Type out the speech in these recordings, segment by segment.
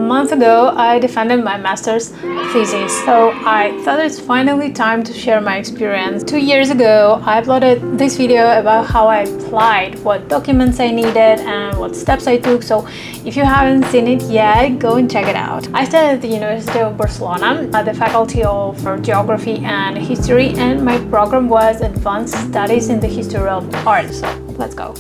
month ago, I defended my master's thesis, so I thought it's finally time to share my experience. 2 years ago, I uploaded this video about how I applied, what documents I needed, and what steps I took, so if you haven't seen it yet, go and check it out. I studied at the University of Barcelona at the Faculty of Geography and History, and my program was Advanced Studies in the History of Art, so let's go.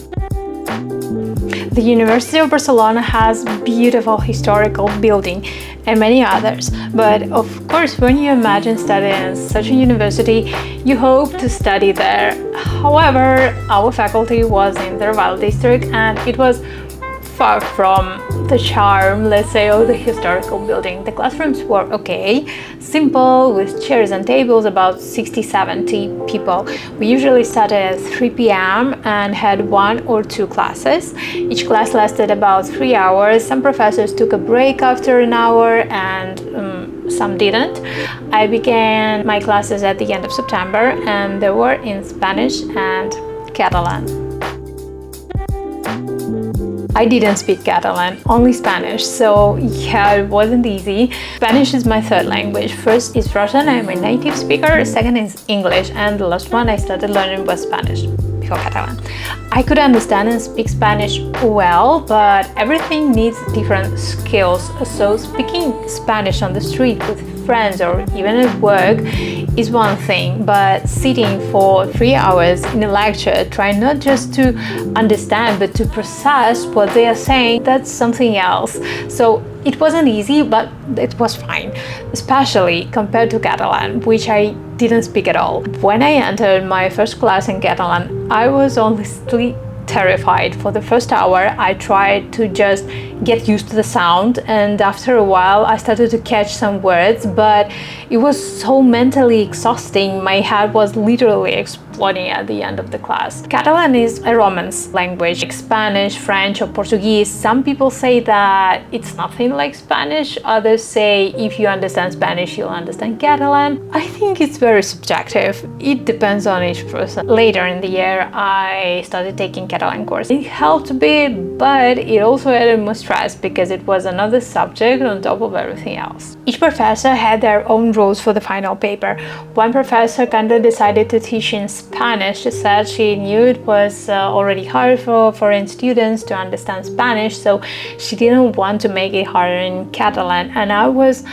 The University of Barcelona has beautiful historical building and many others, but of course when you imagine studying at such a university, you hope to study there. However, our faculty was in the Raval district and it was far from the charm, let's say, of the historical building. The classrooms were okay, simple, with chairs and tables, about 60-70 people. We usually started at 3 p.m. and had 1 or 2 classes. Each class lasted about 3 hours. Some professors took a break after an hour and some didn't. I began my classes at the end of September and they were in Spanish and Catalan. I didn't speak Catalan, only Spanish, so yeah, it wasn't easy. Spanish is my third language. First is Russian, I'm a native speaker, second is English, and the last one I started learning was Spanish, before Catalan. I could understand and speak Spanish well, but everything needs different skills, so speaking Spanish on the street with friends or even at work is one thing, but sitting for 3 hours in a lecture trying not just to understand but to process what they are saying, that's something else. So it wasn't easy, but it was fine, especially compared to Catalan, which I didn't speak at all. When I entered my first class in Catalan, I was honestly terrified. For the first hour, I tried to just get used to the sound, and after a while I started to catch some words, but it was so mentally exhausting. My head was literally exploding at the end of the class. Catalan is a Romance language, like Spanish, French or Portuguese. Some people say that it's nothing like Spanish, others say if you understand Spanish you'll understand Catalan. I think it's very subjective, it depends on each person. Later in the year I started taking Catalan course. It helped a bit, but it also added more stress because it was another subject on top of everything else. Each professor had their own rules for the final paper. One professor kind of decided to teach in Spanish. She said she knew it was already hard for foreign students to understand Spanish, so she didn't want to make it harder in Catalan, and I was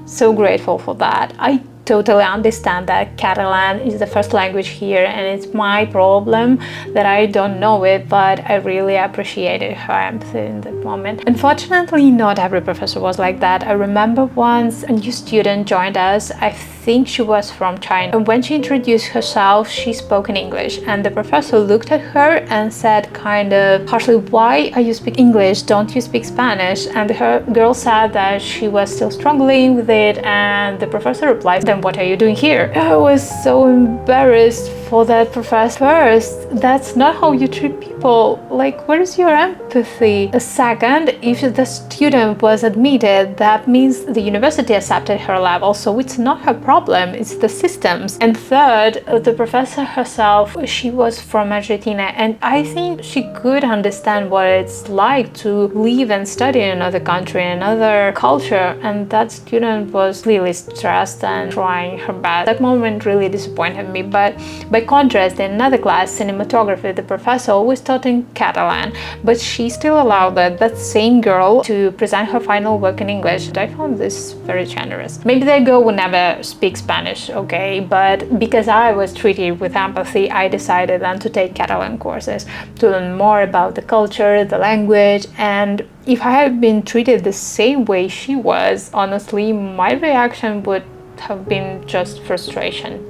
so grateful for that. I totally understand that Catalan is the first language here and it's my problem that I don't know it, but I really appreciated her empathy in that moment. Unfortunately, not every professor was like that. I remember once a new student joined us. I think she was from China, and when she introduced herself she spoke in English and the professor looked at her and said kind of harshly, "Why are you speaking English? Don't you speak Spanish?" And her girl said that she was still struggling with it, and the professor replied, "Then what are you doing here?" I was so embarrassed for that professor. First, that's not how you treat people. Like, where is your empathy? Second, if the student was admitted, that means the university accepted her level, so it's not her problem, it's the systems. And third, the professor herself, she was from Argentina, and I think she could understand what it's like to live and study in another country, another culture, and that student was really stressed and trying her best. That moment really disappointed me, but by contrast, in another class, cinematography, the professor always taught in Catalan, but she still allowed that same girl to present her final work in English. I found this very generous. Maybe that girl would never speak Spanish, okay, but because I was treated with empathy, I decided then to take Catalan courses to learn more about the culture, the language, and if I had been treated the same way she was, honestly, my reaction would have been just frustration.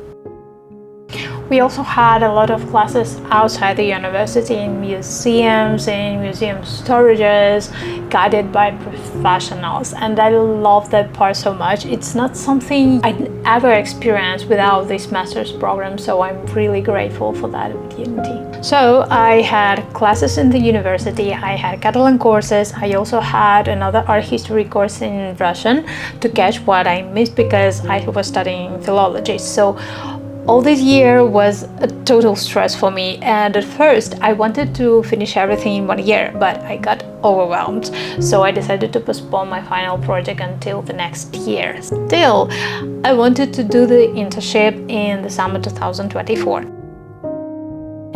We also had a lot of classes outside the university, in museums, in museum storages, guided by professionals, and I love that part so much. It's not something I'd ever experienced without this master's program, so I'm really grateful for that opportunity. So I had classes in the university, I had Catalan courses, I also had another art history course in Russian to catch what I missed because I was studying philology. So All this year was a total stress for me, and at first I wanted to finish everything in 1 year, but I got overwhelmed, so I decided to postpone my final project until the next year. Still, I wanted to do the internship in the summer 2024.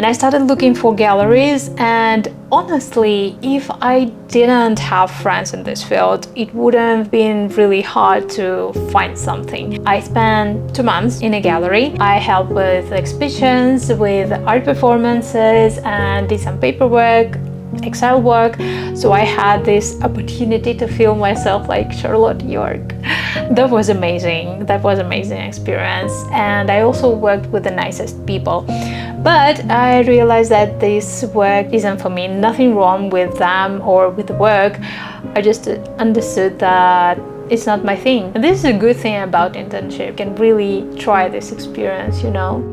And I started looking for galleries, and honestly, if I didn't have friends in this field, it would have been really hard to find something. I spent 2 months in a gallery. I helped with exhibitions, with art performances, and did some paperwork, Excel work, so I had this opportunity to feel myself like Charlotte York. That was amazing. That was an amazing experience, and I also worked with the nicest people. But I realized that this work isn't for me. Nothing wrong with them or with the work. I just understood that it's not my thing. And this is a good thing about internship. You can really try this experience, you know.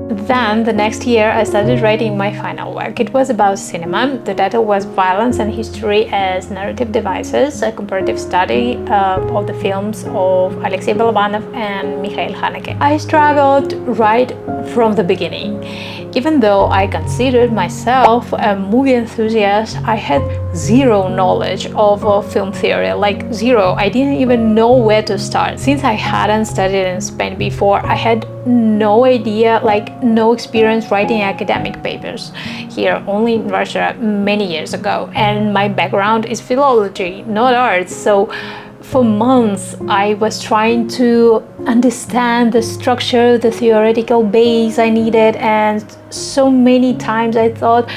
Then, the next year, I started writing my final work. It was about cinema. The title was Violence and History as Narrative Devices, a comparative study of the films of Alexei Balabanov and Mikhail Haneke. I struggled right from the beginning. Even though I considered myself a movie enthusiast, I had zero knowledge of film theory, like zero. I didn't even know where to start. Since I hadn't studied in Spain before, I had no idea, like no experience writing academic papers here, only in Russia many years ago. And my background is philology, not arts. So for months, I was trying to understand the structure, the theoretical base I needed, and so many times I thought,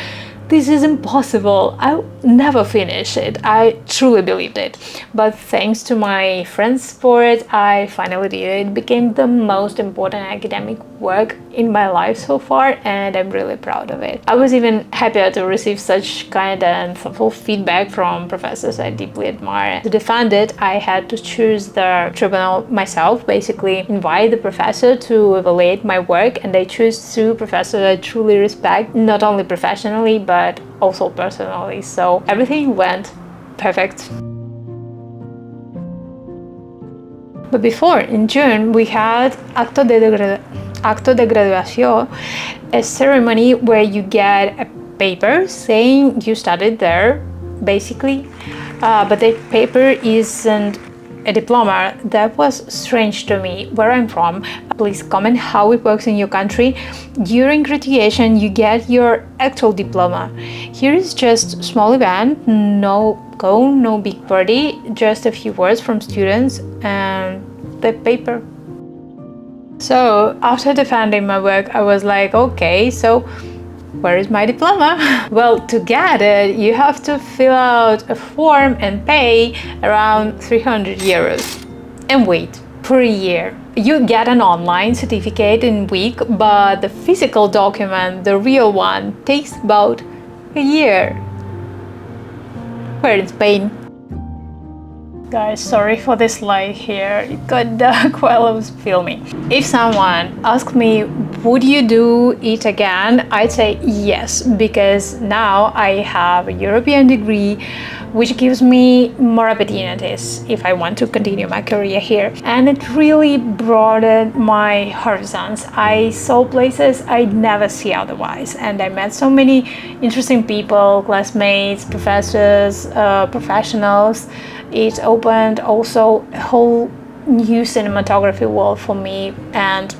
this is impossible. I'll never finish it. I truly believed it. But thanks to my friends' support, I finally did it. It became the most important academic work in my life so far, and I'm really proud of it. I was even happier to receive such kind and thoughtful feedback from professors I deeply admire. To defend it, I had to choose the tribunal myself, basically invite the professor to evaluate my work, and I chose 2 professors I truly respect, not only professionally, but also personally, so everything went perfect. But before, in June, we had acto de graduación, a ceremony where you get a paper saying you studied there, basically, but the paper isn't a diploma. That was strange to me. Where I'm from, please comment how it works in your country. During graduation, you get your actual diploma. Here is just a small event, no cone, no big party, just a few words from students and the paper. So after defending my work, I was like, okay, so where is my diploma? Well, to get it, you have to fill out a form and pay around 300 euros and wait for a year. You get an online certificate in a week, but the physical document, the real one, takes about a year. We're in Spain. Guys, sorry for this light here. It got dark while I was filming. If someone asked me, would you do it again? I'd say yes, because now I have a European degree, which gives me more opportunities if I want to continue my career here. And it really broadened my horizons. I saw places I'd never see otherwise, and I met so many interesting people, classmates, professors, professionals. It opened also a whole new cinematography world for me, and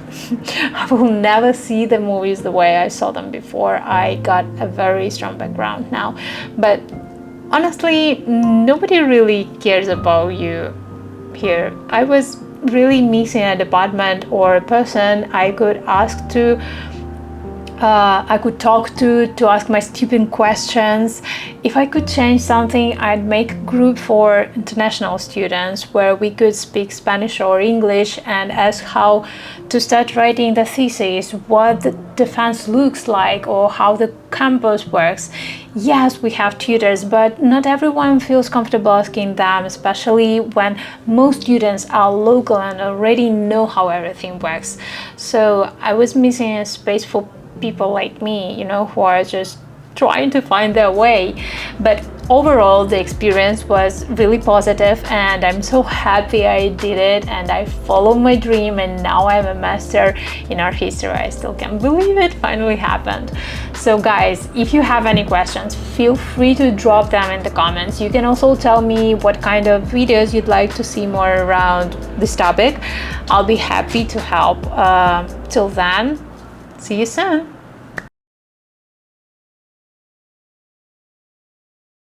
I will never see the movies the way I saw them before. I got a very strong background now, but honestly, nobody really cares about you here. I was really missing a department or a person I could ask to, I could talk to ask my stupid questions. If I could change something, I'd make a group for international students where we could speak Spanish or English and ask how to start writing the thesis, what the defense looks like, or how the campus works. Yes, we have tutors, but not everyone feels comfortable asking them, especially when most students are local and already know how everything works. So I was missing a space for people like me, you know, who are just trying to find their way. But overall the experience was really positive, and I'm so happy I did it and I followed my dream, and now I'm a master in art history. I still can't believe it finally happened. So guys, if you have any questions, feel free to drop them in the comments. You can also tell me what kind of videos you'd like to see more around this topic. I'll be happy to help. Till then, see you soon.